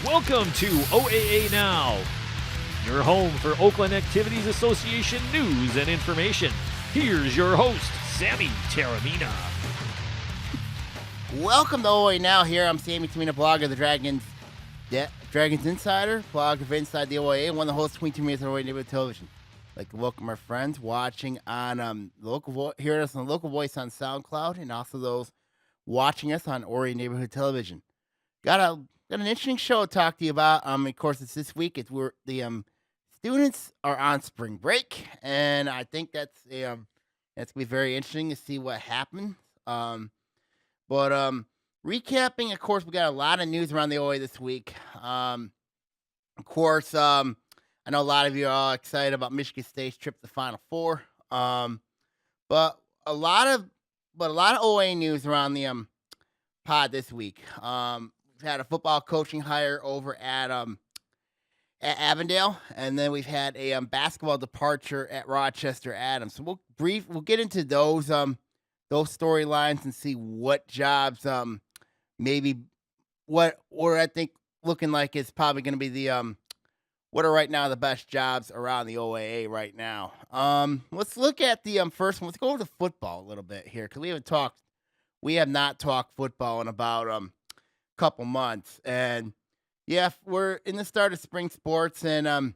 Welcome to Oaa Now, your home for Oakland Activities Association news and information. Here's your host, Sammy Taramina. Welcome to Oaa Now. Here I'm Sammy Taramina, blogger of the Dragons Insider, blog of Inside the OAA, one of the hosts of Queen Taramina on Neighborhood Television. I'd like to welcome our friends watching on hearing us on the local voice on SoundCloud, and also those watching us on Orion Neighborhood Television. Got an interesting show to talk to you about. Of course, it's this week. It's where the students are on spring break, and I think that's gonna be very interesting to see what happens. Recapping, of course, we got a lot of news around the OA this week. I know a lot of you are all excited about Michigan State's trip to the Final Four. But a lot of OA news around the pod this week. We've had a football coaching hire over at Avondale, and then we've had a basketball departure at Rochester Adams. So we'll get into those storylines and see what jobs maybe what I think looking like is probably going to be the what are right now the best jobs around the OAA right now. Let's look at the first one. Let's go over to football a little bit here, because we have not talked football in about couple months, and yeah, we're in the start of spring sports, and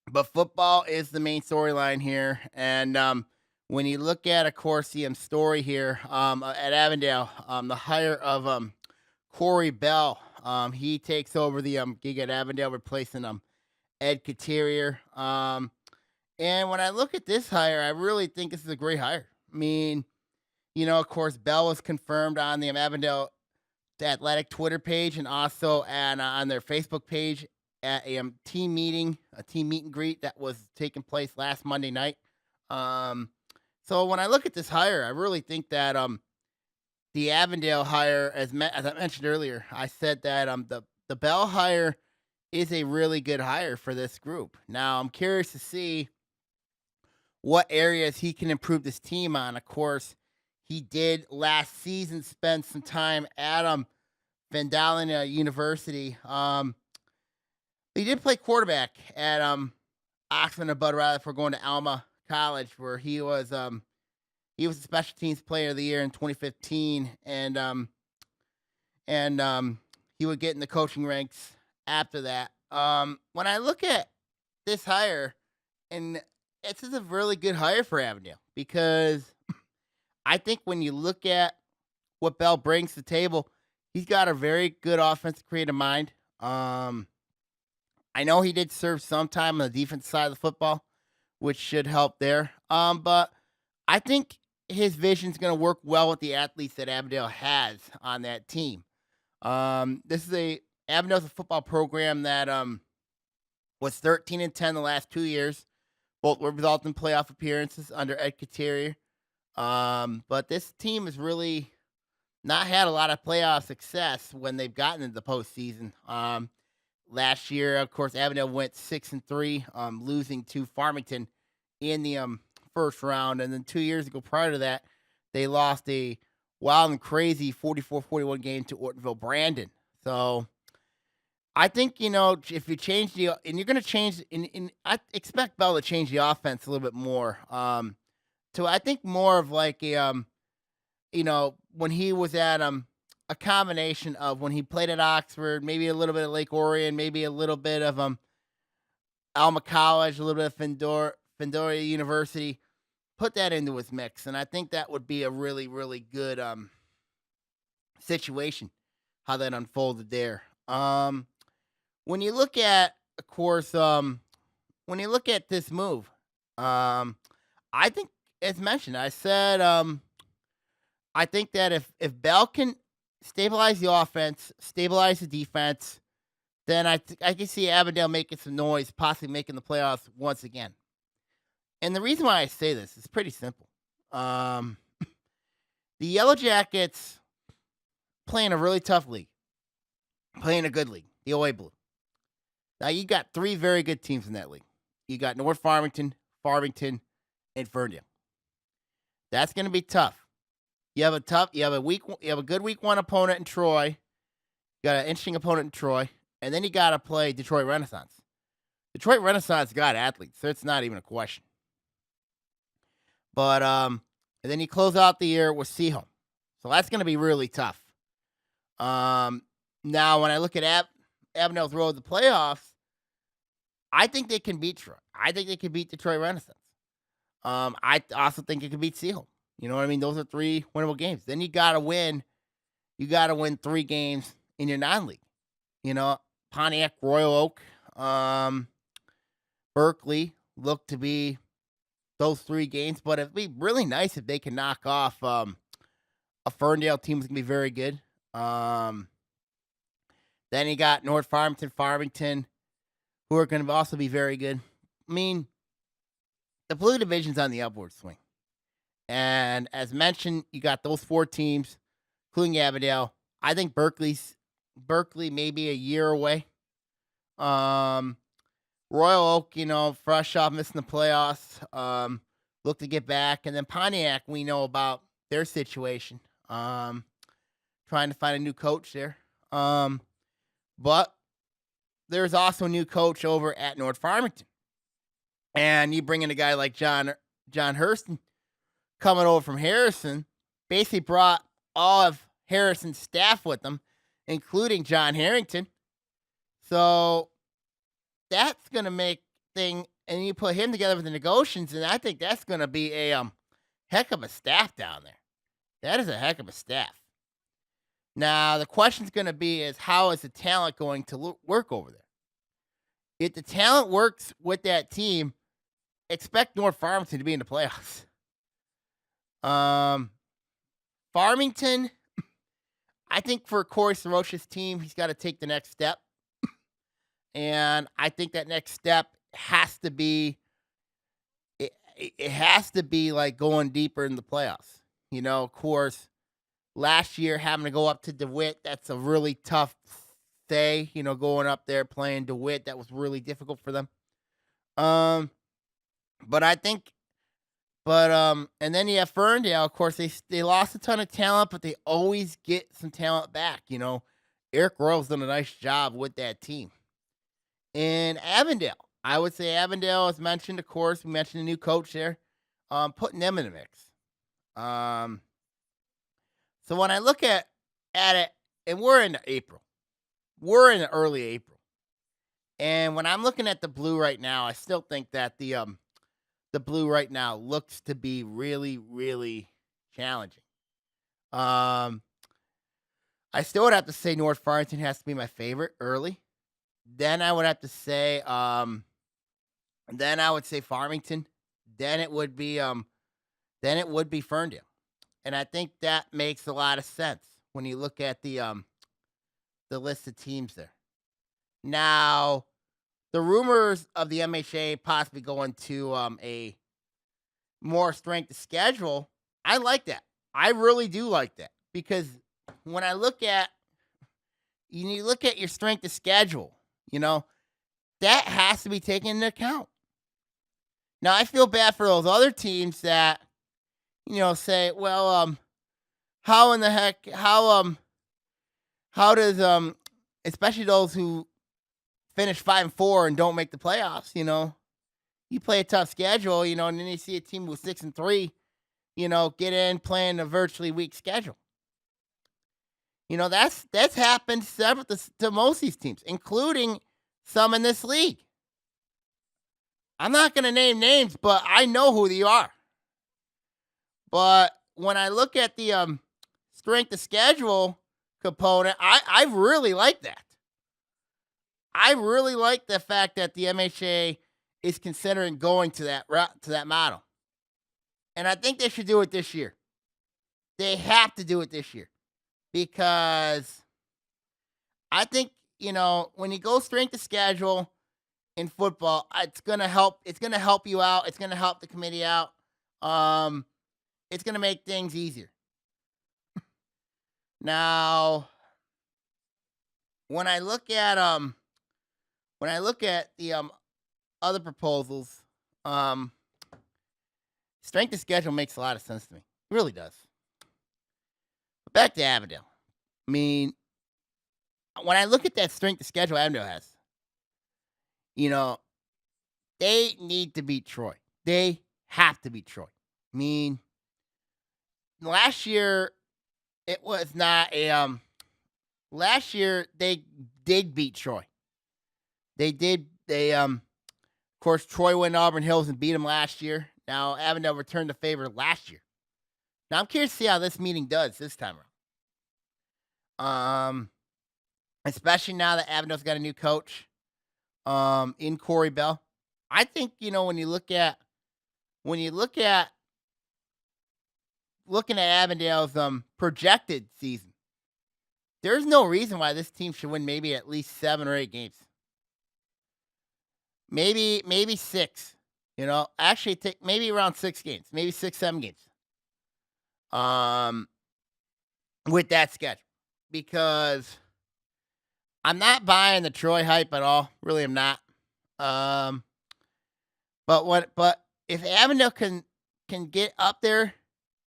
but football is the main storyline here. And when you look at, of course, the story here at Avondale, the hire of Corey Bell, he takes over the gig at Avondale, replacing Ed Katerier. And when I look at this hire, I really think this is a great hire. I mean, of course, Bell was confirmed on the Avondale Athletic Twitter page, and also on their Facebook page at a team meet and greet that was taking place last Monday night. So when I look at this hire, I really think that the Avondale hire, as I mentioned earlier, I said that the Bell hire is a really good hire for this group. Now I'm curious to see what areas he can improve this team on. Of course, he did last season spend some time at Vandalia University. He did play quarterback at Oxford and Bud Riley for going to Alma College, where he was a special teams player of the year in 2015, and he would get in the coaching ranks after that. When I look at this hire, and this is a really good hire for Avondale, because I think when you look at what Bell brings to the table, he's got a very good offensive creative mind. I know he did serve some time on the defense side of the football, which should help there. But I think his vision is going to work well with the athletes that Avondale has on that team. Avondale's a football program that was 13-10 the last 2 years. Both were resulting in playoff appearances under Ed Katerier. But this team has really not had a lot of playoff success when they've gotten into the postseason. Last year, of course, Avondale went 6-3, losing to Farmington in the first round. And then 2 years ago, prior to that, they lost a wild and crazy 44-41 game to Ortonville Brandon. So I think, if you change and you're going to change, I expect Bell to change the offense a little bit more. To I think more of like a, when he was at a combination of when he played at Oxford, maybe a little bit of Lake Orion, maybe a little bit of Alma College, a little bit of Vandalia University. Put that into his mix, and I think that would be a really, really good situation, how that unfolded there. When you look at, of course, when you look at this move, I think, as mentioned, I said I think that if Bell can stabilize the offense, stabilize the defense, then I can see Avondale making some noise, possibly making the playoffs once again. And the reason why I say this is pretty simple. The Yellow Jackets play in a really tough league, play in a good league, the OA Blue. Now, you got three very good teams in that league. You got North Farmington, and Ferndale. That's going to be tough. You have a good week one opponent in Troy. You got an interesting opponent in Troy. and then you got to play Detroit Renaissance. Detroit Renaissance got athletes, so it's not even a question. But and then you close out the year with Seahawks, so that's going to be really tough. Now when I look at Avondale's road to the playoffs, I think they can beat Detroit. I think they can beat Detroit Renaissance. I also think it can beat Seahawks. You know what I mean? Those are 3 winnable games. Then you got to win. You got to win 3 games in your non-league. You know, Pontiac, Royal Oak, Berkeley look to be those 3 games. But it'd be really nice if they can knock off a Ferndale team that's going to be very good. Then you got North Farmington, who are going to also be very good. I mean, the Blue Division's on the upward swing. And as mentioned, you got those 4 teams, including Avondale. I think Berkeley may be a year away. Royal Oak, fresh off missing the playoffs, look to get back. And then Pontiac, we know about their situation. Trying to find a new coach there. But there's also a new coach over at North Farmington. And you bring in a guy like John Hurston coming over from Harrison, basically brought all of Harrison's staff with them, including John Harrington. So that's going to make and you put him together with the negotiations, and I think that's going to be a heck of a staff down there. That is a heck of a staff. Now, the question's going to be is how is the talent going to work over there? If the talent works with that team, expect North Farmington to be in the playoffs. Farmington, I think for Corey Sorosh's team, he's got to take the next step. And I think that next step has to be, it has to be like going deeper in the playoffs. Of course, last year having to go up to DeWitt, that's a really tough day, going up there playing DeWitt, that was really difficult for them. But I think, and then you have Ferndale, of course, they lost a ton of talent, but they always get some talent back, Eric Royal's done a nice job with that team. In Avondale, I would say Avondale, as mentioned, of course, we mentioned a new coach there, putting them in the mix. So when I look at it, and we're in April. We're in early April. And when I'm looking at the Blue right now, I still think that the Blue right now looks to be really, really challenging. I still would have to say North Farmington has to be my favorite early. Then I would have to say, then I would say Farmington. Then it would be Ferndale. And I think that makes a lot of sense when you look at the list of teams there. Now, the rumors of the MHA possibly going to a more strength of schedule, I like that. I really do like that. Because when I look at, you look at your strength of schedule, that has to be taken into account. Now, I feel bad for those other teams that, say, well, how in the heck, how does, especially those who finish 5-4 and don't make the playoffs, you play a tough schedule, and then you see a team with 6-3, get in playing a virtually weak schedule. That's happened several to most of these teams, including some in this league. I'm not going to name names, but I know who they are. But when I look at the strength of schedule component, I really like that. I really like the fact that the MHA is considering going to that model. And I think they should do it this year. They have to do it this year. Because I think, when you go strength of schedule in football, it's going to help. It's going to help you out. It's going to help the committee out. It's going to make things easier. Now, when I look at the other proposals, strength of schedule makes a lot of sense to me. It really does. But back to Avondale. I mean, when I look at that strength of schedule Avondale has, you know, they need to beat Troy. They have to beat Troy. I mean, last year it was not a last year they did beat Troy. They did. Of course, Troy went to Auburn Hills and beat them last year. Now Avondale returned the favor last year. Now I'm curious to see how this meeting does this time around. Especially now that Avondale's got a new coach, in Corey Bell. I think when you look at looking at Avondale's projected season, there's no reason why this team should win maybe at least 7 or 8 games. Maybe 6. Actually take maybe around 6 games, maybe 6, 7 games. With that schedule. Because I'm not buying the Troy hype at all. Really am not. But if Avondale can get up there,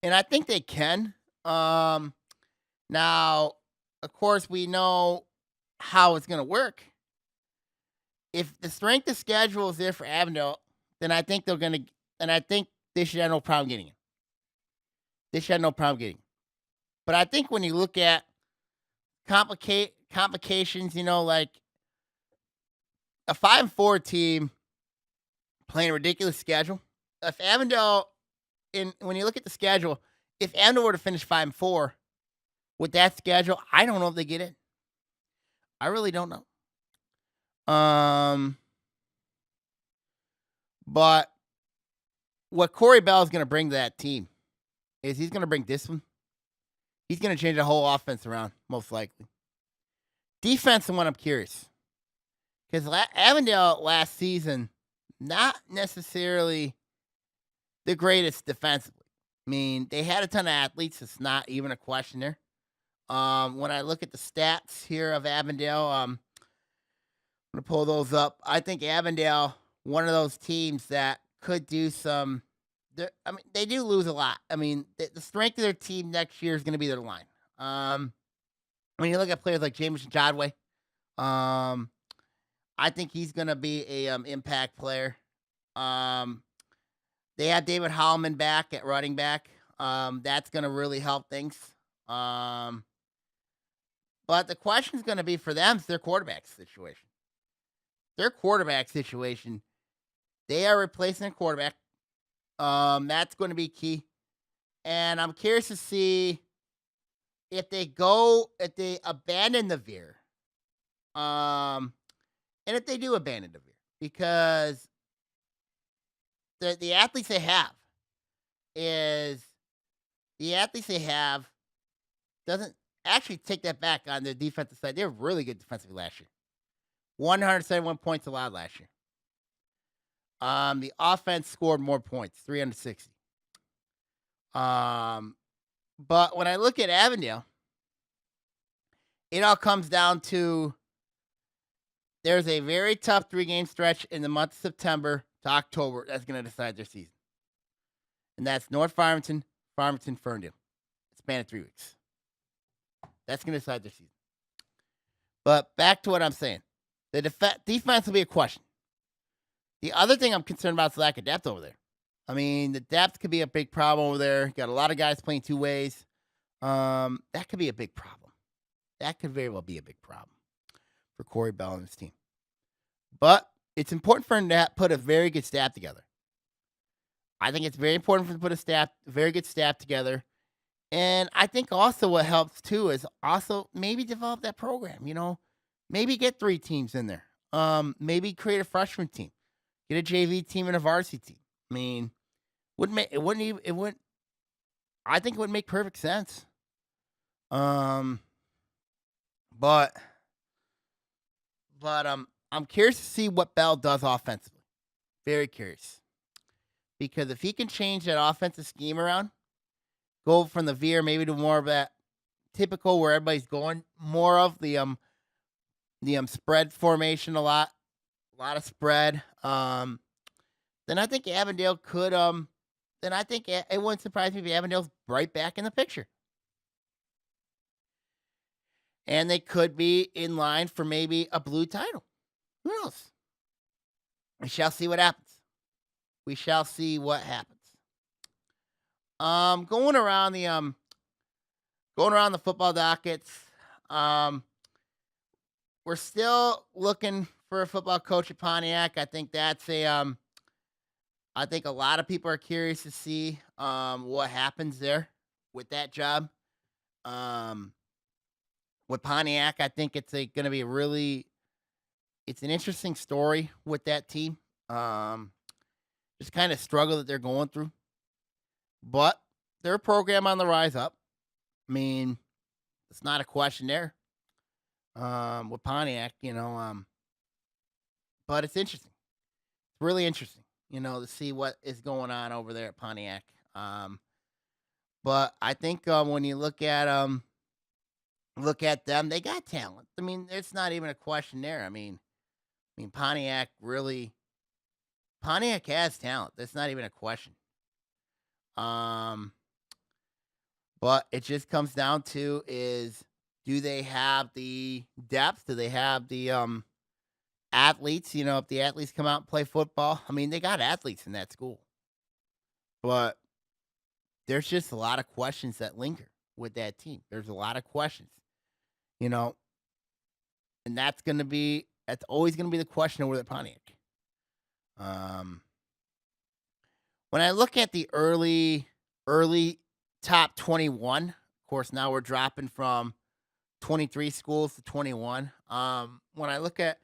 and I think they can. Now, of course, we know how it's gonna work. If the strength of schedule is there for Avondale, then I think they should have no problem getting it. They should have no problem getting it. But I think when you look at complications, like a 5-4 team playing a ridiculous schedule. If Avondale, when you look at the schedule, if Avondale were to finish 5-4 with that schedule, I don't know if they get it. I really don't know. But what Corey Bell is going to bring to that team is he's going to bring discipline. He's going to change the whole offense around, most likely. Defense is what I'm curious. Because Avondale last season, not necessarily the greatest defensively. I mean, they had a ton of athletes. It's not even a question there. When I look at the stats here of Avondale, I'm going to pull those up. I think Avondale, one of those teams that could do some. They do lose a lot. I mean, the strength of their team next year is going to be their line. When you look at players like Jameson Jodway, I think he's going to be a impact player. They have David Holloman back at running back. That's going to really help things. But the question is going to be for them is their quarterback situation. Their quarterback situation, they are replacing a quarterback. That's going to be key. And I'm curious to see if they abandon the veer. And if they do abandon the veer, because the athletes they have doesn't actually take that back on the defensive side. They were really good defensively last year. 171 points allowed last year. The offense scored more points, 360. But when I look at Avondale, it all comes down to there's a very tough 3-game stretch in the month of September to October that's going to decide their season. And that's North Farmington, Ferndale. It's span of 3 weeks. That's going to decide their season. But back to what I'm saying. The defense will be a question. The other thing I'm concerned about is lack of depth over there. I mean, the depth could be a big problem over there. Got a lot of guys playing 2 ways. That could be a big problem. That could very well be a big problem for Corey Bell and his team. But it's important for him to put a very good staff together. I think it's very important for him to put a very good staff together. And I think also what helps too is also maybe develop that program. Maybe get 3 teams in there. Maybe create a freshman team. Get a JV team and a varsity team. I mean, I think it would make perfect sense. But I'm curious to see what Bell does offensively. Very curious. Because if he can change that offensive scheme around, go from the veer maybe to more of that typical where everybody's going, more of the spread formation, a lot of spread. Then I think Avondale could then I think it wouldn't surprise me if Avondale's right back in the picture. and they could be in line for maybe a blue title. Who knows? We shall see what happens. We shall see what happens. Going around the football dockets. We're still looking for a football coach at Pontiac. I think that's I think a lot of people are curious to see what happens there with that job. With Pontiac, I think it's going to be it's an interesting story with that team. Just kind of struggle that they're going through, but they're a program on the rise up. I mean, it's not a question there. With Pontiac, but it's interesting. It's really interesting, to see what is going on over there at Pontiac. But I think when you look at them, they got talent. I mean, it's not even a question there. I mean, Pontiac has talent. That's not even a question. But it just comes down to do they have the depth? Do they have the athletes? If the athletes come out and play football, I mean, they got athletes in that school. But there's just a lot of questions that linger with that team. There's a lot of questions, and that's always going to be the question over the Pontiac. When I look at the early top 21, of course, now we're dropping from 23 schools to 21. When I look at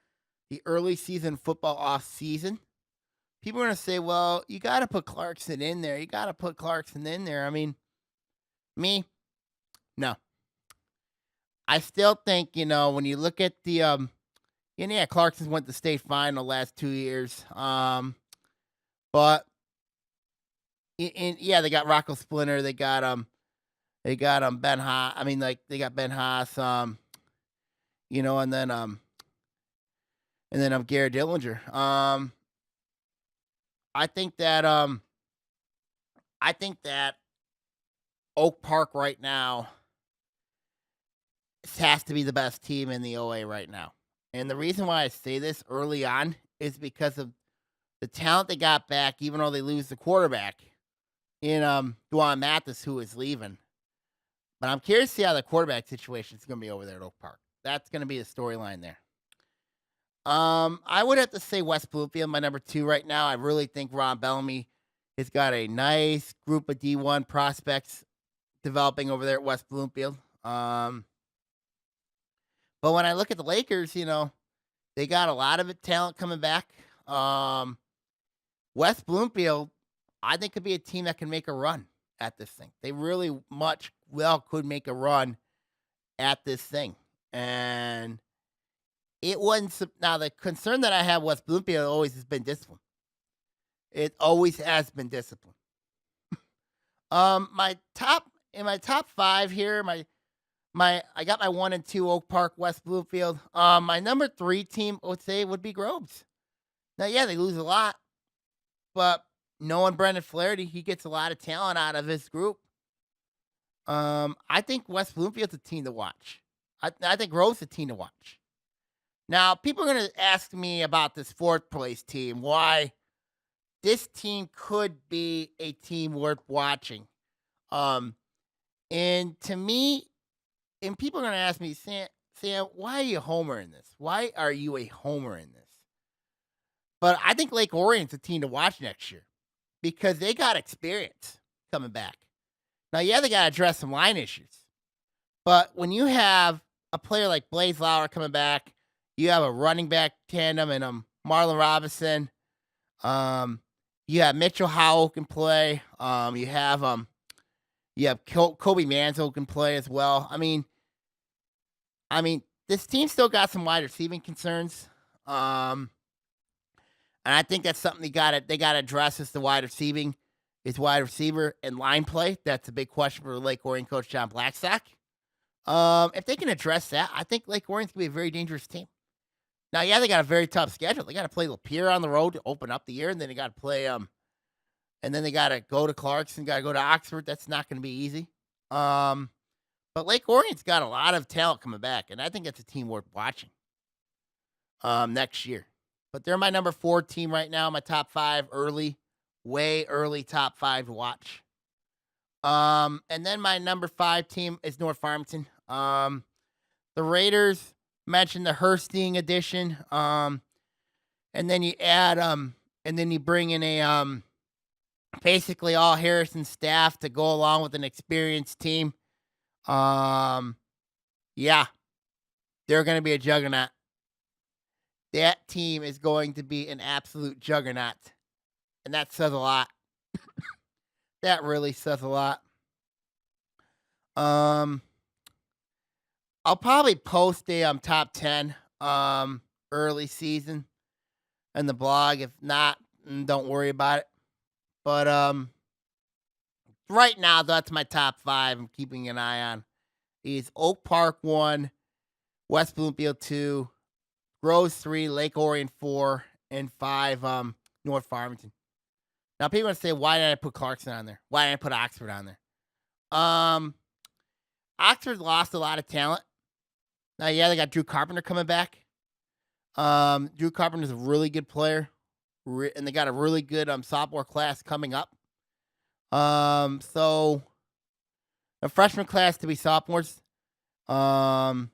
the early season football off season, people are going to say, well, you got to put Clarkson in there. I mean, me, no. I still think, when you look at the, Clarkson's went to state final the last 2 years. But, they got Rocco Splinter. They got Ben Haas. I mean, they got Ben Haas. And then Garrett Dillinger. I think that Oak Park right now has to be the best team in the OA right now. And the reason why I say this early on is because of the talent they got back, even though they lose the quarterback in Dwan Mathis, who is leaving. But I'm curious to see how the quarterback situation is going to be over there at Oak Park. That's going to be the storyline there. I would have to say West Bloomfield, my number 2 right now. I really think Ron Bellamy has got a nice group of D1 prospects developing over there at West Bloomfield. But when I look at the Lakers, they got a lot of talent coming back. West Bloomfield, I think, could be a team that can make a run at this thing. They really could make a run at this thing. And it wasn't. Now, the concern that I have with West Bloomfield always has been discipline. It always has been discipline. My top 5 here, I got my 1 and 2 Oak Park, West Bloomfield. My number 3 team would be Groves. Now, yeah, they lose a lot, but knowing Brendan Flaherty, he gets a lot of talent out of his group. I think West Bloomfield's a team to watch. I think Groves is a team to watch. Now, people are going to ask me about this 4th place team, why this team could be a team worth watching. And to me, and people are going to ask me, Sam, why are you a homer in this? Why are you a homer in this? But I think Lake Orion's a team to watch next year because they got experience coming back. Now, yeah, they got to address some line issues. But when you have a player like Blaze Lauer coming back, you have a running back tandem and Marlon Robinson. You have Mitchell Howell can play. You have Kobe Manzo can play as well. I mean, this team still got some wide receiving concerns. And I think that's something they got to address is the wide receiver and line play. That's a big question for Lake Orion coach John Blackstock. If they can address that, I think Lake Orion's going to be a very dangerous team. Now, yeah, they got a very tough schedule. They got to play Lapeer on the road to open up the year, and then they got to play and then they got to go to Clarkson, got to go to Oxford. That's not going to be easy. But But Lake Orion's got a lot of talent coming back, and I think that's a team worth watching next year. But they're my number 4 team right now, my top 5 way early top 5 to watch. And then my number 5 team is North Farmington. The Raiders mentioned the Hurstein edition. And then you add and then you bring in a basically all Harrison staff to go along with an experienced team. Yeah, they're going to be a juggernaut. That team is going to be an absolute juggernaut. And that says a lot. That really says a lot. I'll probably post a top 10 early season in the blog. If not, don't worry about it. But right now, that's my top 5 I'm keeping an eye on. Is Oak Park 1, West Bloomfield 2, Groves 3, Lake Orion 4, and 5 North Farmington. Now, people are going to say, why did I put Clarkson on there? Why did I put Oxford on there? Oxford lost a lot of talent. Now, yeah, they got Drew Carpenter coming back. Drew Carpenter's a really good player. And they got a really good sophomore class coming up. So a freshman class to be sophomores. I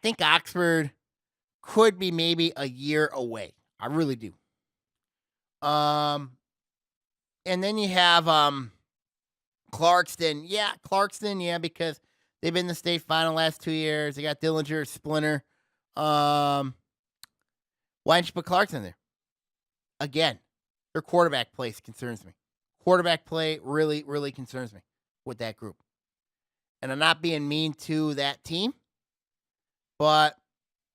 think Oxford could be maybe a year away. I really do. And then you have Clarkston. Yeah, Clarkston, yeah, because they've been in the state final last 2 years. They got Dillinger, Splinter. Why didn't you put Clarkson there? Again, their quarterback play concerns me. Quarterback play really, really concerns me with that group. And I'm not being mean to that team, but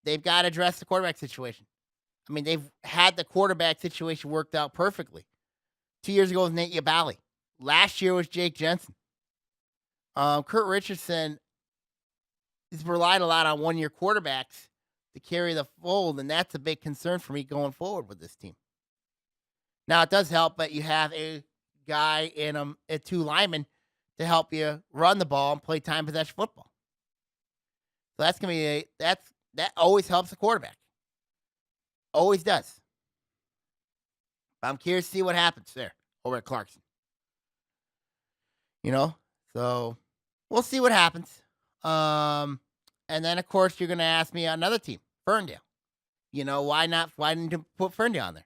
they've got to address the quarterback situation. I mean, they've had the quarterback situation worked out perfectly. 2 years ago was Nate Yabali. Last year was Jake Jensen. Kurt Richardson has relied a lot on one-year quarterbacks to carry the fold, and that's a big concern for me going forward with this team. Now, it does help that you have a guy and 2 linemen to help you run the ball and play time possession football. So that's going to be that always helps the quarterback. Always does. I'm curious to see what happens there over at Clarkson. So we'll see what happens. And then, of course, you're going to ask me another team, Ferndale. Why not? Why didn't you put Ferndale on there?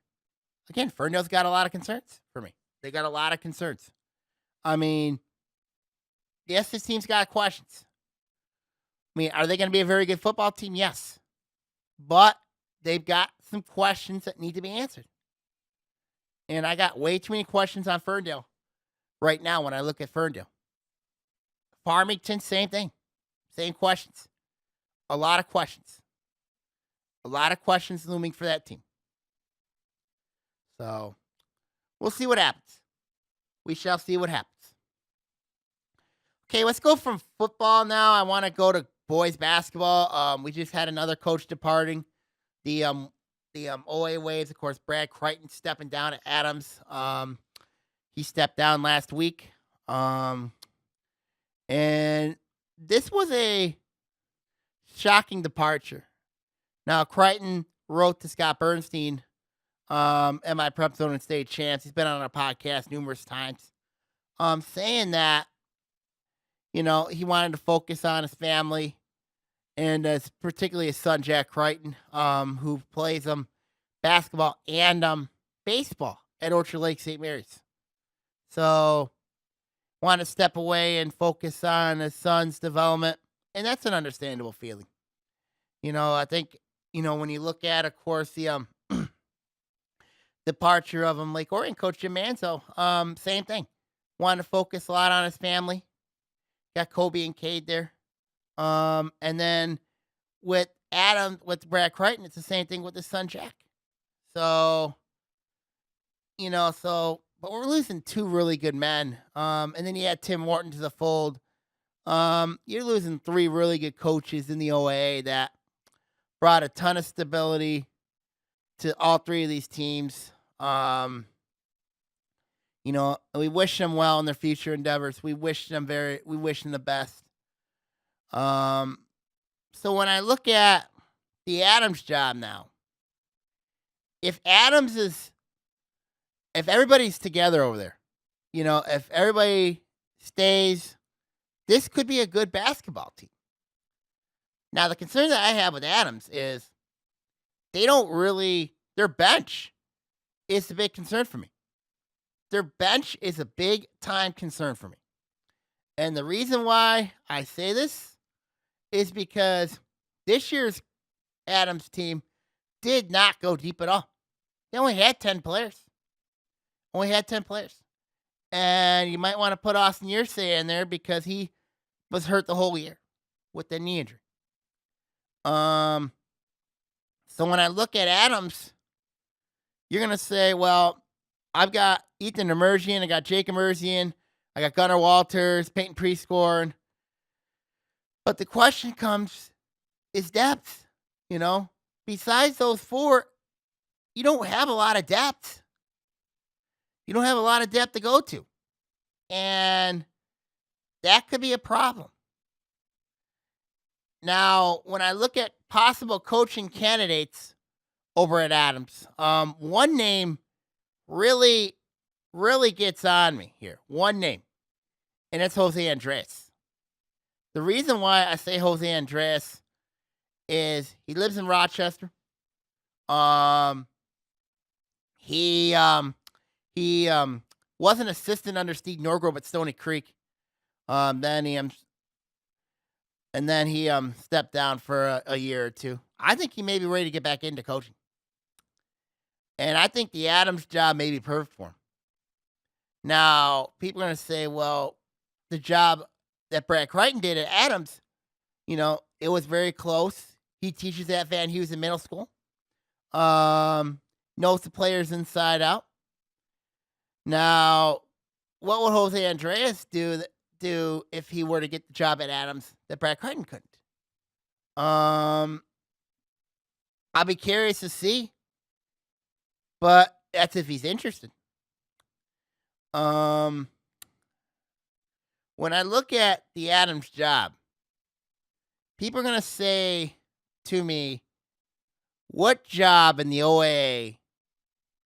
Again, Ferndale's got a lot of concerns for me. They got a lot of concerns. I mean, yes, this team's got questions. I mean, are they going to be a very good football team? Yes. But they've got some questions that need to be answered. And I got way too many questions on Ferndale right now when I look at Ferndale. Farmington, same thing. Same questions. A lot of questions. A lot of questions looming for that team. So, we'll see what happens. We shall see what happens. Okay, let's go from football now. I want to go to boys basketball. We just had another coach departing. The OA Waves, of course, Brad Crichton stepping down at Adams. He stepped down last week. And this was a shocking departure. Now, Crichton wrote to Scott Bernstein, MI Prep Zone and State Champs. He's been on our podcast numerous times, saying that, he wanted to focus on his family and particularly his son, Jack Crichton, who plays basketball and baseball at Orchard Lake St. Mary's. So, want to step away and focus on his son's development, and that's an understandable feeling. I think, when you look at, of course, the departure of Lake Orion coach Jim Manzo, same thing. Wanted to focus a lot on his family. Got Kobe and Cade there. And then with Brad Crichton, it's the same thing with his son, Jack. So, but we're losing 2 really good men. And then you add Tim Morton to the fold. You're losing 3 really good coaches in the OA that brought a ton of stability to all 3 of these teams. We wish them well in their future endeavors. We wish them the best. So when I look at the Adams job now, if everybody's together over there, if everybody stays, this could be a good basketball team. Now, the concern that I have with Adams is their bench is a big concern for me. Their bench is a big time concern for me. And the reason why I say this is because this year's Adams team did not go deep at all. They only had 10 players. And you might want to put Austin Yersay in there because he was hurt the whole year with the knee injury. So when I look at Adams, you're going to say, well, I've got Ethan Emergian, I got Jake Emergian, I got Gunnar Walters, Peyton Prescorn. But the question comes, is depth, Besides those four, you don't have a lot of depth. You don't have a lot of depth to go to. And that could be a problem. Now, when I look at possible coaching candidates over at Adams, one name really gets on me here. One name, and it's Jose Andres. The reason why I say Jose Andres is he lives in Rochester. He was an assistant under Steve Norgrove at Stony Creek. Then he stepped down for a year or two. I think he may be ready to get back into coaching. And I think the Adams job may be perfect for him. Now, people are going to say, well, the job that Brad Crichton did at Adams, it was very close. He teaches at Van Heusen Middle School. Knows the players inside out. Now, what would Jose Andres do if he were to get the job at Adams that Brad Crichton couldn't? I'll be curious to see, but that's if he's interested. When I look at the Adams job, people are going to say to me, what job in the OAA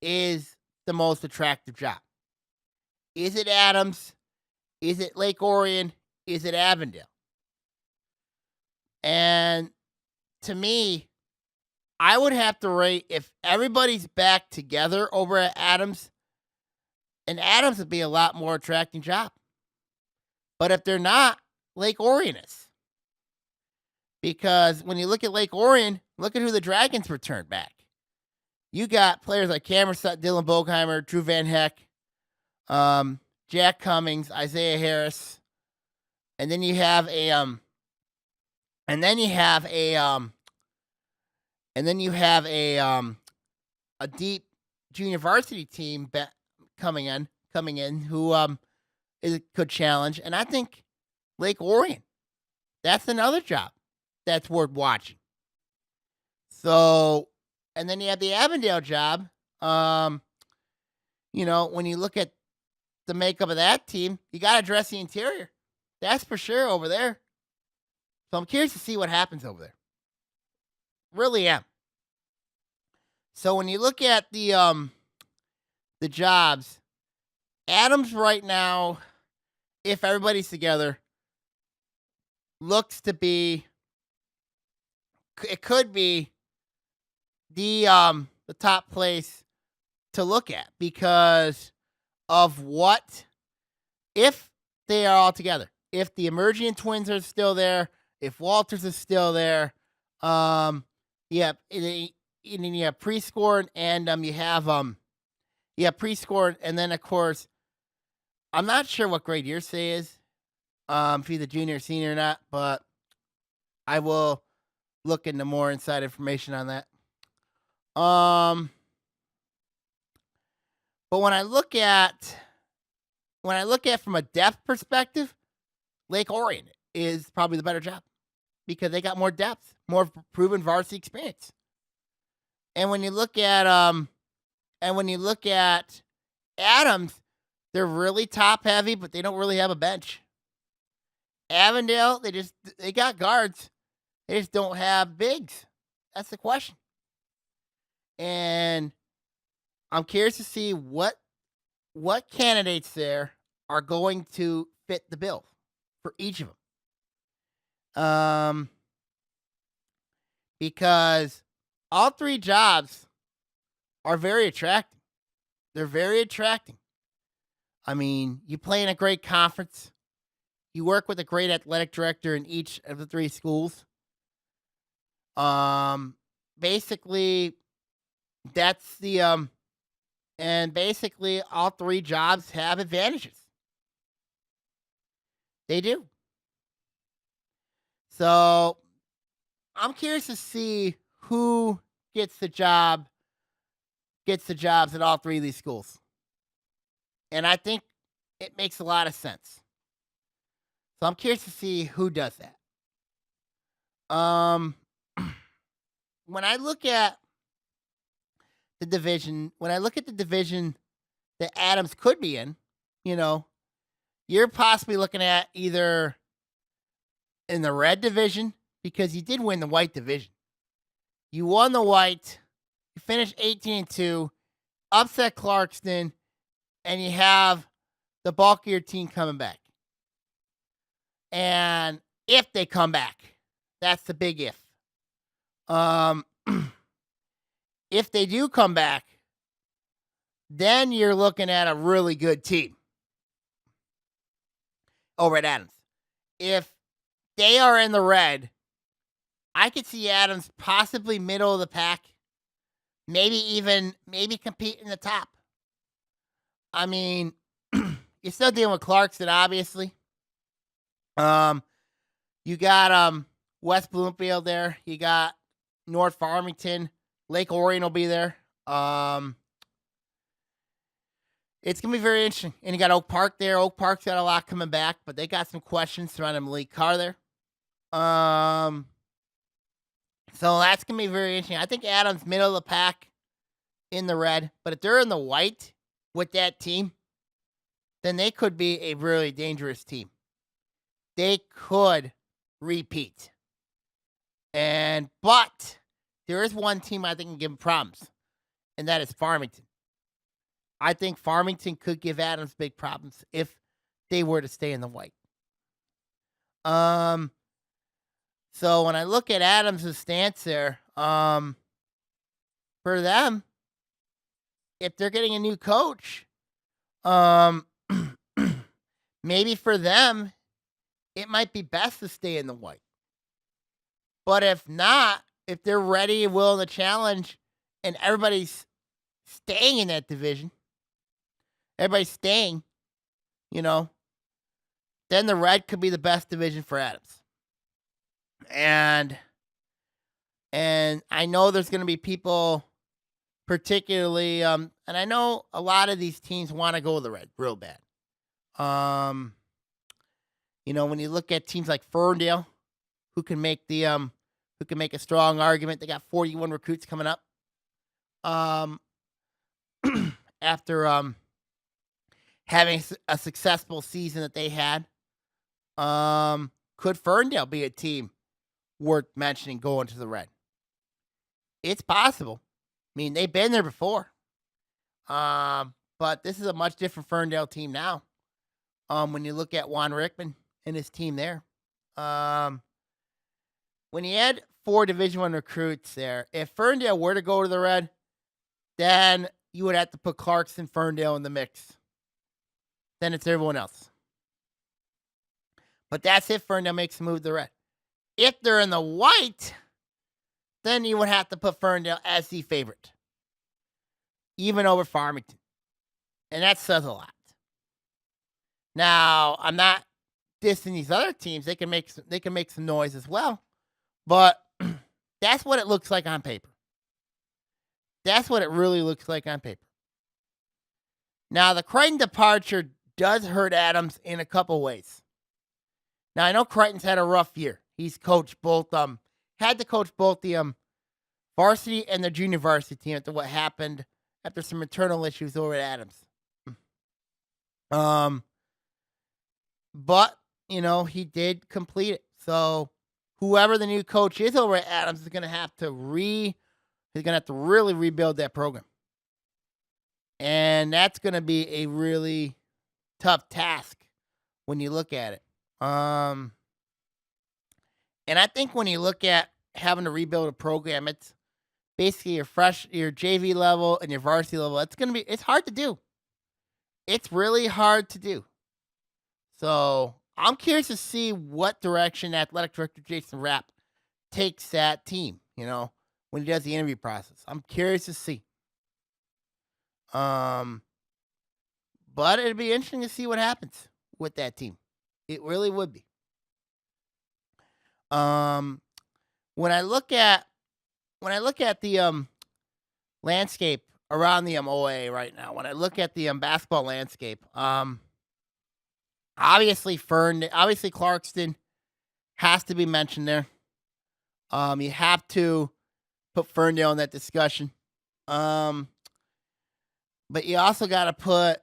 is the most attractive job? Is it Adams? Is it Lake Orion? Is it Avondale? And to me, I would have to rate if everybody's back together over at Adams, and Adams would be a lot more attracting job. But if they're not, Lake Orion is. Because when you look at Lake Orion, look at who the Dragons returned back. You got players like Cameron Sutton, Dylan Bogheimer, Drew Van Heck, Jack Cummings, Isaiah Harris, and then you have a deep junior varsity team coming in who could challenge. And I think Lake Orion, that's another job that's worth watching. So, and then you have the Avondale job. When you look at the makeup of that team, you got to address the interior. That's for sure over there. So I'm curious to see what happens over there. Really am. So when you look at the jobs, Adams right now, if everybody's together, looks to be, it could be the top place to look at because of what, if they are all together, if the Emerging twins are still there, if Walters is still there, you have Prescorn and you have Prescorn, and then of course, I'm not sure what grade Yersay is, if he's a junior or senior or not, but I will look into more inside information on that. But when I look at from a depth perspective, Lake Orion is probably the better job because they got more depth, more proven varsity experience. And when you look at Adams, They're really top heavy, but they don't really have a bench. Avondale, they got guards. They just don't have bigs. That's the question. And I'm curious to see what candidates there are going to fit the bill for each of them. Because all three jobs are very attractive. They're very attracting. I mean, you play in a great conference. You work with a great athletic director in each of the three schools. Basically, that's the and basically all three jobs have advantages. They do. So I'm curious to see who gets the jobs at all three of these schools. And I think it makes a lot of sense. So I'm curious to see who does that. When I look at the division that Adams could be in, you're possibly looking at either in the red division, because you did win the white division. You won the white, you finished 18-2, upset Clarkston, and you have the bulk of your team coming back. And if they come back, that's the big if. If they do come back, then you're looking at a really good team over at Adams. If they are in the red, I could see Adams possibly middle of the pack, maybe compete in the top. I mean, you're still dealing with Clarkston, obviously. You got West Bloomfield there. You got North Farmington. Lake Orion will be there. It's going to be very interesting. And you got Oak Park there. Oak Park's got a lot coming back, but they got some questions surrounding Malik Carr there. So that's going to be very interesting. I think Adams middle of the pack in the red, but if they're in the white with that team, then they could be a really dangerous team. They could repeat. But there is one team I think can give them problems, and that is Farmington. I think Farmington could give Adams big problems if they were to stay in the white. So when I look at Adams' stance there, for them, if they're getting a new coach, maybe for them, it might be best to stay in the white. But if not, if they're ready and willing to challenge and everybody's staying in that division, everybody's staying, then the red could be the best division for Adams. And I know there's going to be people particularly, and I know a lot of these teams want to go the red real bad. When you look at teams like Ferndale, who can make a strong argument, they got 41 recruits coming up. After having a successful season that they had, could Ferndale be a team worth mentioning going to the red? It's possible. I mean, they've been there before. But this is a much different Ferndale team now. When you look at Juan Rickman and his team there. When you add 4 Division I recruits there, if Ferndale were to go to the red, then you would have to put Clarkston, Ferndale in the mix. Then it's everyone else. But that's if Ferndale makes a move to the red. If they're in the white, then you would have to put Ferndale as the favorite, even over Farmington. And that says a lot. Now, I'm not dissing these other teams. They can make some noise as well. But that's what it looks like on paper. That's what it really looks like on paper. Now, the Crichton departure does hurt Adams in a couple ways. Now, I know Crichton's had a rough year. He's coached both, had to coach both the varsity and the junior varsity team after what happened after some internal issues over at Adams. Um, but he did complete it. So whoever the new coach is over at Adams is going to have to really rebuild that program. And that's going to be a really tough task when you look at it. And I think when you look at having to rebuild a program, it's basically your JV level and your varsity level. It's hard to do. It's really hard to do. So I'm curious to see what direction Athletic Director Jason Rapp takes that team, when he does the interview process. I'm curious to see. But it'd be interesting to see what happens with that team. It really would be. When I look at the landscape around the OA right now, when I look at the basketball landscape, obviously Clarkston has to be mentioned there. You have to put Ferndale in that discussion. But you also got to put.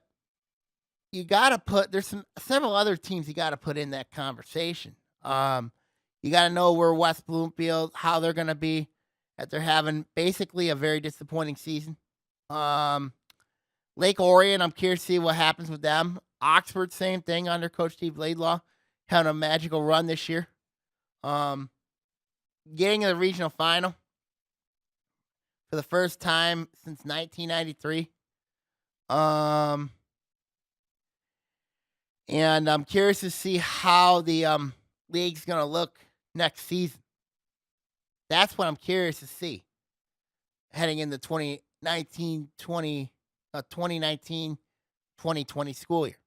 There's several other teams you got to put in that conversation. You got to know where West Bloomfield, how they're going to be, after having basically a very disappointing season. Lake Orion, I'm curious to see what happens with them. Oxford, same thing under Coach Steve Laidlaw, having a magical run this year. Getting to the regional final for the first time since 1993. And I'm curious to see how the league's going to look next season. That's what I'm curious to see heading into 2019-2020 school year.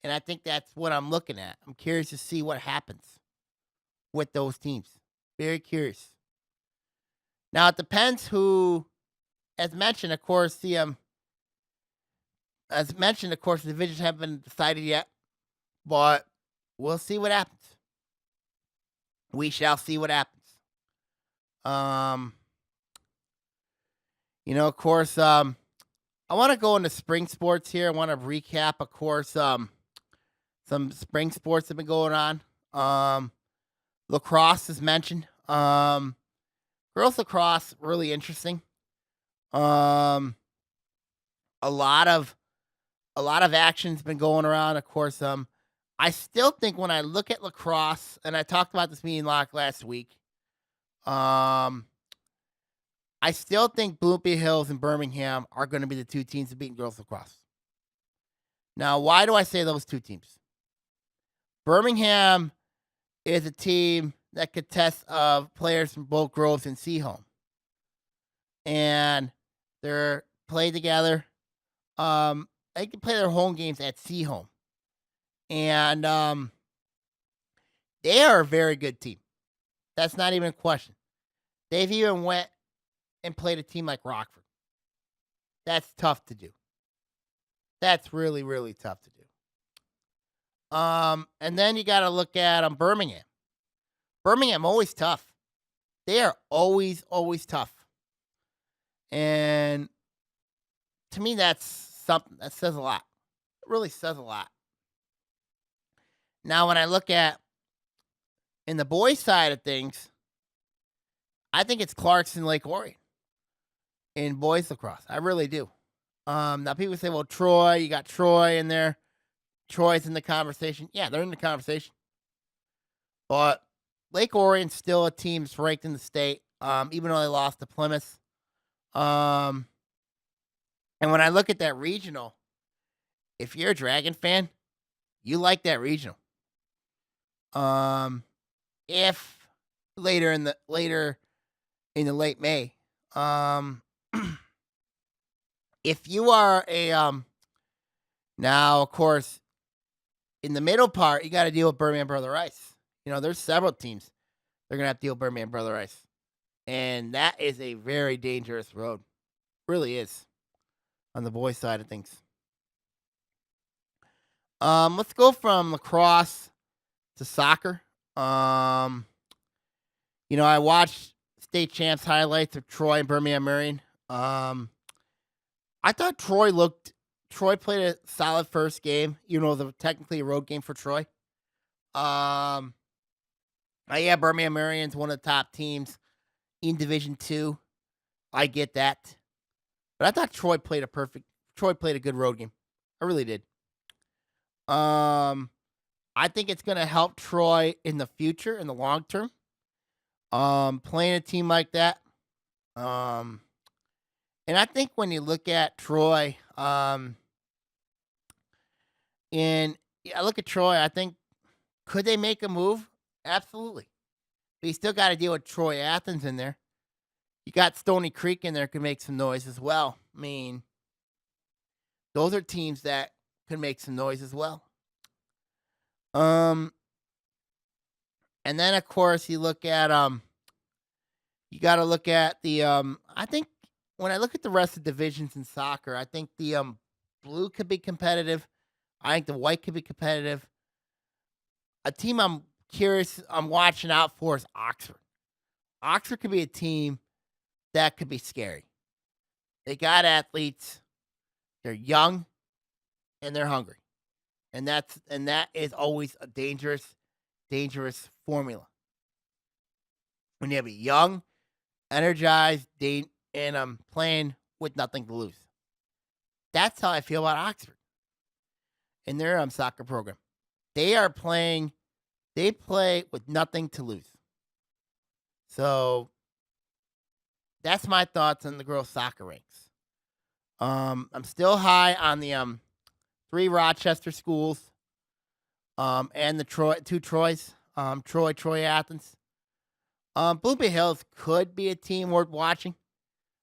And I think that's what I'm looking at. I'm curious to see what happens with those teams. Very curious. Now, it depends who, as mentioned, of course, the divisions haven't been decided yet. But we'll see what happens. We shall see what happens. Of course, I want to go into spring sports here. I want to recap, of course, some spring sports have been going on. Lacrosse is mentioned. Girls lacrosse, really interesting. A lot of action's been going around. Of course, I still think when I look at lacrosse, and I talked about this meeting last week, I still think Bloomfield Hills and Birmingham are going to be the two teams that beat girls lacrosse. Now, why do I say those two teams? Birmingham is a team that contests of players from both Groves and Seaholm. And they're played together. They can play their home games at Seaholm. And they are a very good team. That's not even a question. They've even went and played a team like Rockford. That's tough to do. That's really, really tough to do. And then you got to look at Birmingham. Birmingham, always tough. They are always, always tough. And to me, that's something that says a lot. It really says a lot. Now, when I look at in the boys' side of things, I think it's Clarkson, Lake Orion in boys lacrosse. I really do. Now, people say, well, Troy, you got Troy in there. Troy's in the conversation. Yeah, they're in the conversation. But Lake Orion's still a team that's ranked in the state, even though they lost to Plymouth. And when I look at that regional, if you're a Dragon fan, you like that regional. If later in the late May, if you are a now, of course, in the middle part, you got to deal with Birmingham Brother Rice. There's several teams they're gonna have to deal with Birmingham Brother Rice, and that is a very dangerous road. Really is on the boys' side of things. Let's go from lacrosse to soccer. I watched state champs highlights of Troy and Birmingham Marion. I thought Troy looked Troy played a solid first game, technically a road game for Troy. Yeah, Birmingham Marion's one of the top teams in Division II. I get that. But I thought Troy played a good road game. I really did. I think it's going to help Troy in the future, in the long term. Playing a team like that. And I think when you look at Troy, I look at Troy, I think, could they make a move? Absolutely. But you still got to deal with Troy Athens in there. You got Stony Creek in there, could make some noise as well. I mean, those are teams that could make some noise as well. And then of course you look at you got to look at the I think when I look at the rest of the divisions in soccer, I think the blue could be competitive. I think the white could be competitive. A team I'm watching out for is Oxford. Oxford could be a team that could be scary. They got athletes. They're young and they're hungry. And that is always a dangerous formula. When you have a young, energized, and playing with nothing to lose. That's how I feel about Oxford in their soccer program. They play with nothing to lose. So that's my thoughts on the girls' soccer ranks. I'm still high on the 3 Rochester schools, and the two Troys, Troy Athens. Blue Bay Hills could be a team worth watching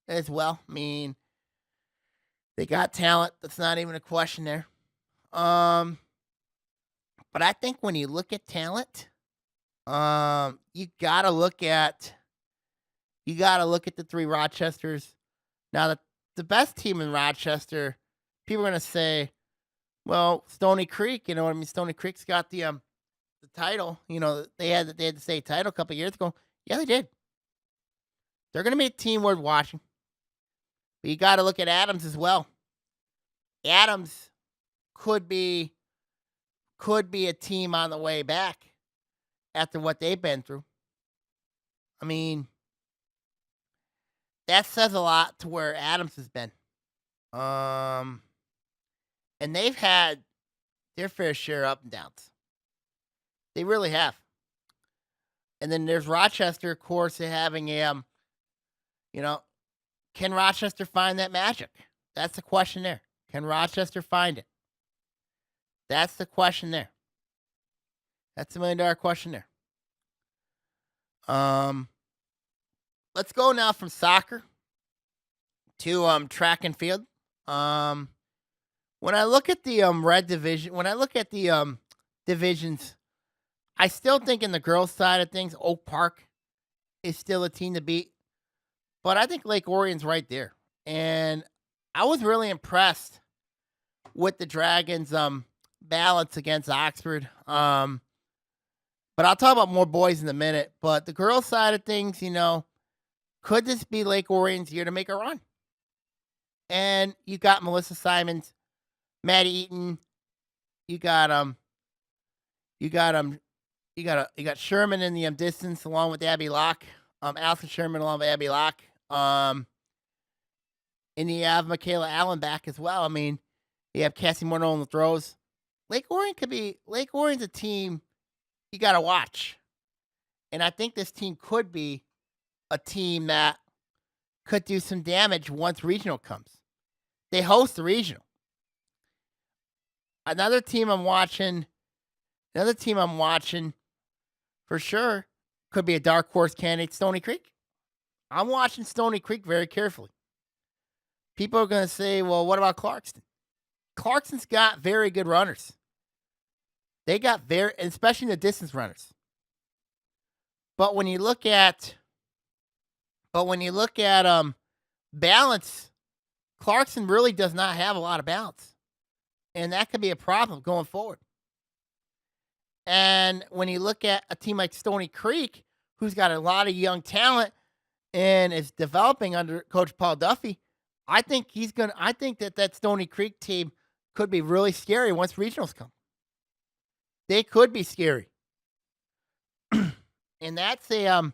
as well. I mean, they got talent. That's not even a question there. But I think when you look at talent, you gotta look at the 3 Rochesters. Now, the best team in Rochester, people are gonna say, well, Stony Creek, you know what I mean? Stony Creek's got the title. They had the state title a couple years ago. Yeah, they did. They're going to be a team worth watching. But you got to look at Adams as well. Adams could be a team on the way back after what they've been through. I mean, that says a lot to where Adams has been. And they've had their fair share of up and downs. They really have. And then there's Rochester, of course, having a, can Rochester find that magic? That's the question there. Can Rochester find it? That's the question there. That's $1 million question there. Let's go now from soccer to track and field. When I look at the red division, when I look at the divisions, I still think in the girls' side of things, Oak Park is still a team to beat. But I think Lake Orion's right there. And I was really impressed with the Dragons' balance against Oxford. But I'll talk about more boys in a minute. But the girls' side of things, could this be Lake Orion's year to make a run? And you got Melissa Simons, Maddie Eaton, you got Sherman in the distance along with Abby Locke. Allison Sherman along with Abby Locke. And you have Michaela Allen back as well. I mean, you have Cassie Morneau on the throws. Lake Orion's a team you got to watch. And I think this team could be a team that could do some damage once regional comes. They host the regional. Another team I'm watching for sure could be a dark horse candidate, Stony Creek. I'm watching Stony Creek very carefully. People are going to say, well, what about Clarkston? Clarkston's got very good runners. They got especially the distance runners. But when you look at balance, Clarkston really does not have a lot of balance. And that could be a problem going forward. And when you look at a team like Stony Creek, who's got a lot of young talent and is developing under Coach Paul Duffy, I think that Stony Creek team could be really scary once regionals come. They could be scary. And that's and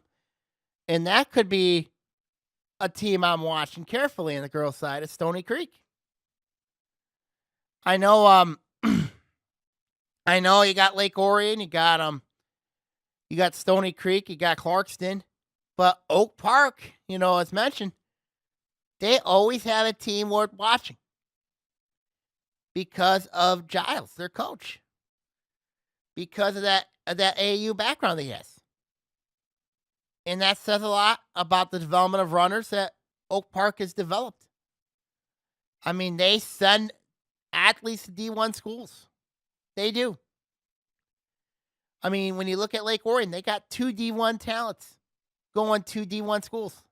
that could be a team I'm watching carefully on the girls' side of Stony Creek. I know I know you got Lake Orion, you got Stony Creek, you got Clarkston, but Oak Park, as mentioned, they always have a team worth watching because of Giles, their coach. Because of that AAU background he has. And that says a lot about the development of runners that Oak Park has developed. I mean, they send athletes to D1 schools. They do. I mean, when you look at Lake Orion, they got 2 D1 talents going to D1 schools.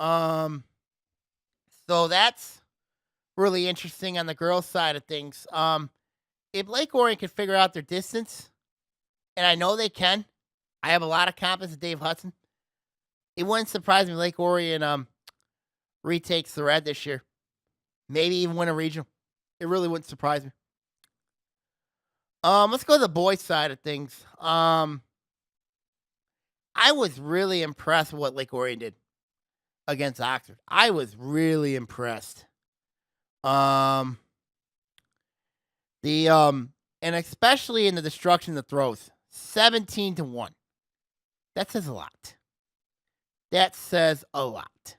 So that's really interesting on the girls' side of things. If Lake Orion can figure out their distance, and I know they can, I have a lot of confidence in Dave Hudson. It wouldn't surprise me if Lake Orion retakes the red this year. Maybe even win a regional. It really wouldn't surprise me. Let's go to the boys' side of things. I was really impressed with what Lake Orion did against Oxford. I was really impressed. And especially in the destruction of the throws, 17-1. That says a lot. That says a lot.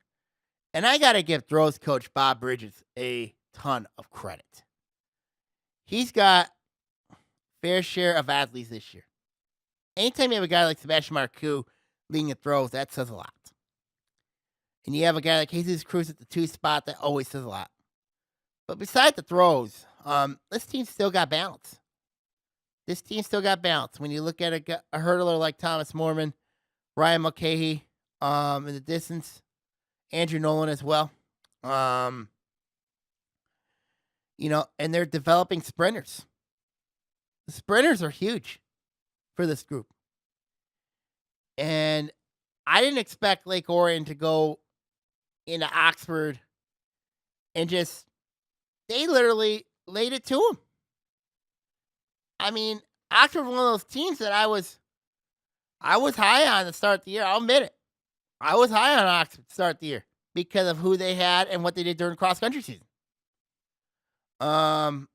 And I got to give throws coach Bob Bridges a ton of credit. He's got fair share of athletes this year. Anytime you have a guy like Sebastian Marcoux leading the throws, that says a lot. And you have a guy like Jesus Cruz at the 2 spot, that always says a lot. But besides the throws, this team still got balance. When you look at a hurdler like Thomas Mormon, Ryan Mulcahy, in the distance, Andrew Nolan as well. And they're developing sprinters. The sprinters are huge for this group. And I didn't expect Lake Orion to go into Oxford and they literally laid it to them. I mean, Oxford was one of those teams that I was high on to start the year. I'll admit it. I was high on Oxford to start the year because of who they had and what they did during cross country season. I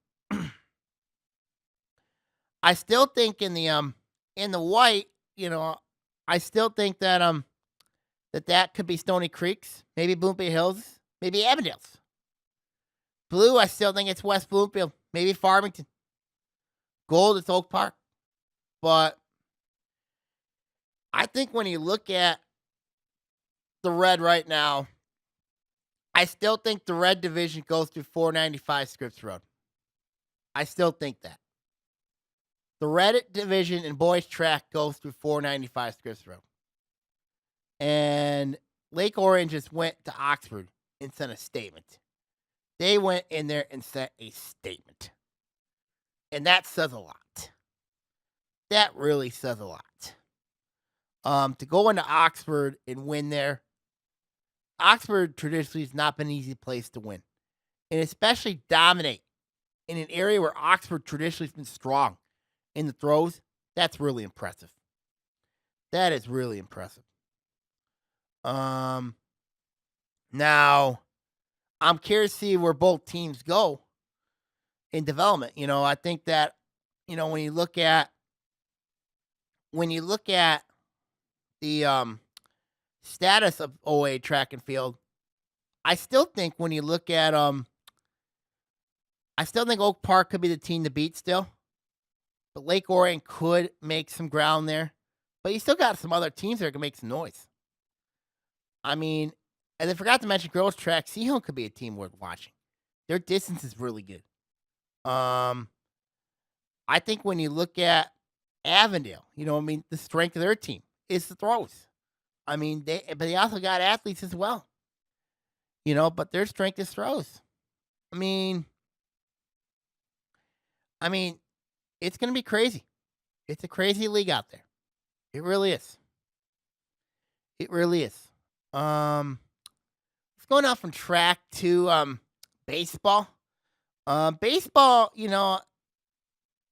still think in the white, I still think that that could be Stony Creek's, maybe Bloomfield Hills, maybe Avondale's. Blue, I still think it's West Bloomfield, maybe Farmington. Gold, it's Oak Park. But I think when you look at the red right now, I still think the red division goes through 495 Scripps Road. I still think that. The red division in boys track goes through 495 Scripps Road. And Lake Orion just went to Oxford and sent a statement. They went in there and sent a statement. And that says a lot. That really says a lot. To go into Oxford and win there, Oxford traditionally has not been an easy place to win. And especially dominate in an area where Oxford traditionally has been strong in the throws, that's really impressive. That is really impressive. Now, I'm curious to see where both teams go in development. I think that, when you look at the status of OA track and field, I still think when you look at I still think Oak Park could be the team to beat still. But Lake Orion could make some ground there. But you still got some other teams that can make some noise. I mean, and I forgot to mention girls track, Seahill could be a team worth watching. Their distance is really good. I think when you look at Avondale, the strength of their team is the throws. I mean, they also got athletes as well. But their strength is throws. I mean, it's going to be crazy. It's a crazy league out there. It really is. Let's go now from track to baseball. Baseball,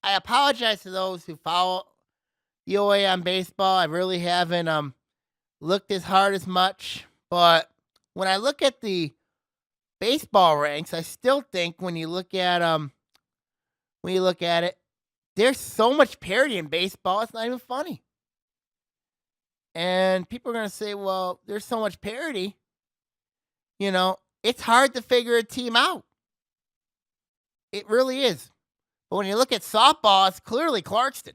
I apologize to those who follow the OA on baseball. I really haven't looked as hard as much, but when I look at the baseball ranks, I still think when you look at it, there's so much parity in baseball, it's not even funny. And people are going to say, well, there's so much parity. It's hard to figure a team out. It really is. But when you look at softball, it's clearly Clarkston.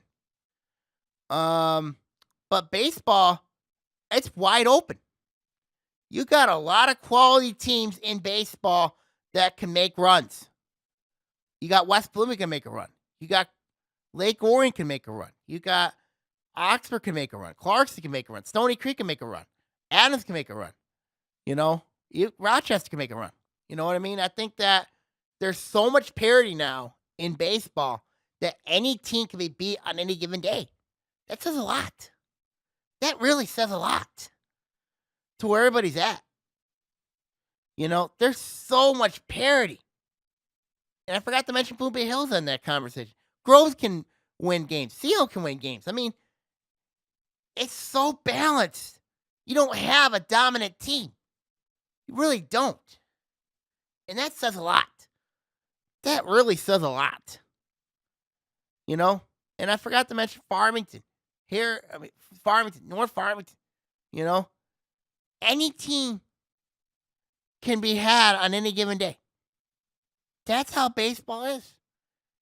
But baseball, it's wide open. You got a lot of quality teams in baseball that can make runs. You got West Blooming can make a run. You got Lake Orion can make a run. You got Oxford can make a run. Clarkston can make a run. Stony Creek can make a run. Adams can make a run. Rochester can make a run. You know what I mean? I think that there's so much parity now in baseball that any team can be beat on any given day. That says a lot. That really says a lot to where everybody's at. There's so much parity. And I forgot to mention Blue Bay Hills in that conversation. Groves can win games. Seal can win games. I mean, it's so balanced. You don't have a dominant team. You really don't. And that says a lot. That really says a lot. And I forgot to mention Farmington. Farmington, North Farmington. Any team can be had on any given day. That's how baseball is.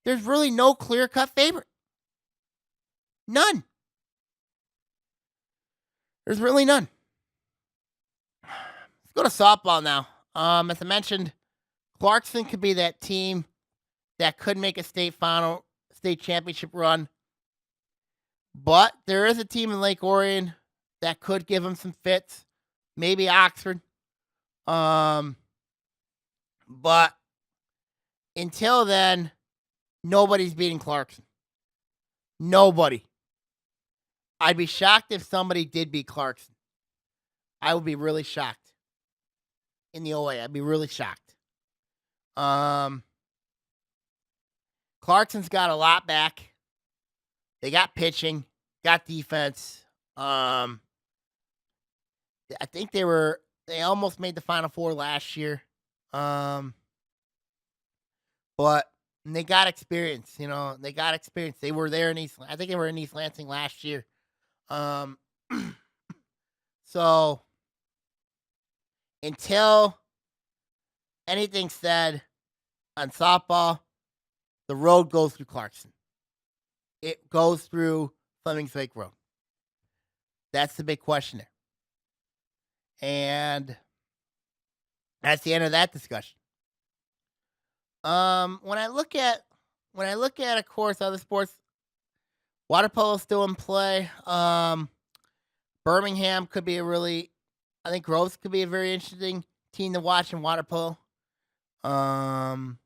There's really no clear-cut favorite. None. There's really none. Let's go to softball now. As I mentioned, Clarkston could be that team that could make a state championship run. But there is a team in Lake Orion that could give them some fits. Maybe Oxford. But until then, nobody's beating Clarkson. Nobody. I'd be shocked if somebody did beat Clarkson. I would be really shocked. In the OA, I'd be really shocked. Clarkson's got a lot back. They got pitching, got defense. I think they almost made the Final Four last year. But they got experience, They got experience. They were there in I think they were in East Lansing last year. So until anything's said on softball, the road goes through Clarkston. It goes through Fleming's Lake Road. That's the big question there. And that's the end of that discussion. When I look at, of course, other sports, water polo is still in play. Birmingham could be I think Groves could be a very interesting team to watch in water polo. But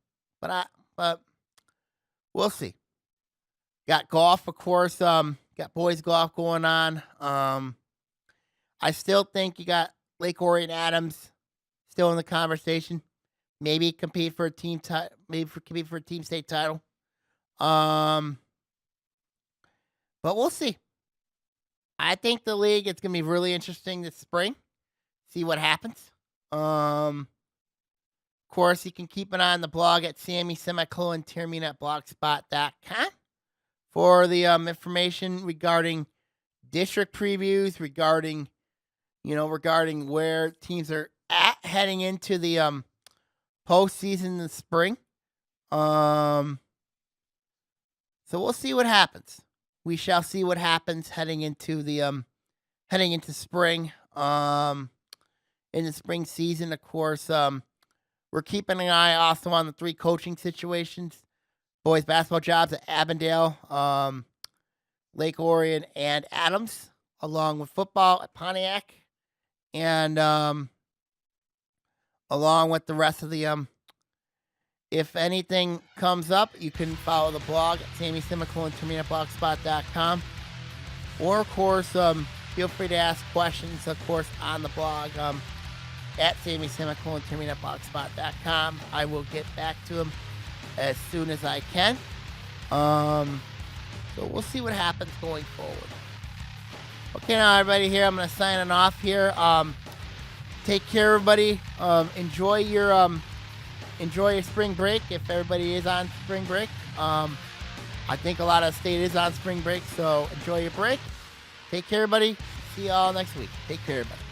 we'll see. Got golf, of course. Got boys golf going on. I still think you got Lake Orion Adams still in the conversation. Maybe compete for a team compete for a team state title. But we'll see. I think the league, it's gonna be really interesting this spring. See what happens. Of course, you can keep an eye on the blog at Sammy@blogspot.com for the information regarding district previews, regarding where teams are at heading into the postseason in the spring. So we'll see what happens. We shall see what happens heading into spring. In the spring season, of course, we're keeping an eye also on the 3 coaching situations. Boys basketball jobs at Avondale, Lake Orion, and Adams, along with football at Pontiac, and along with the rest of the if anything comes up, you can follow the blog at SammySemicolon@blogspot.com. Or, of course, feel free to ask questions, of course, on the blog at SammySemicolon@blogspot.com. I will get back to them as soon as I can. So we'll see what happens going forward. Okay, now everybody here, I'm gonna sign it off here. Take care, everybody. Enjoy your spring break if everybody is on spring break. I think a lot of state is on spring break, so enjoy your break. Take care, everybody. See you all next week. Take care, everybody.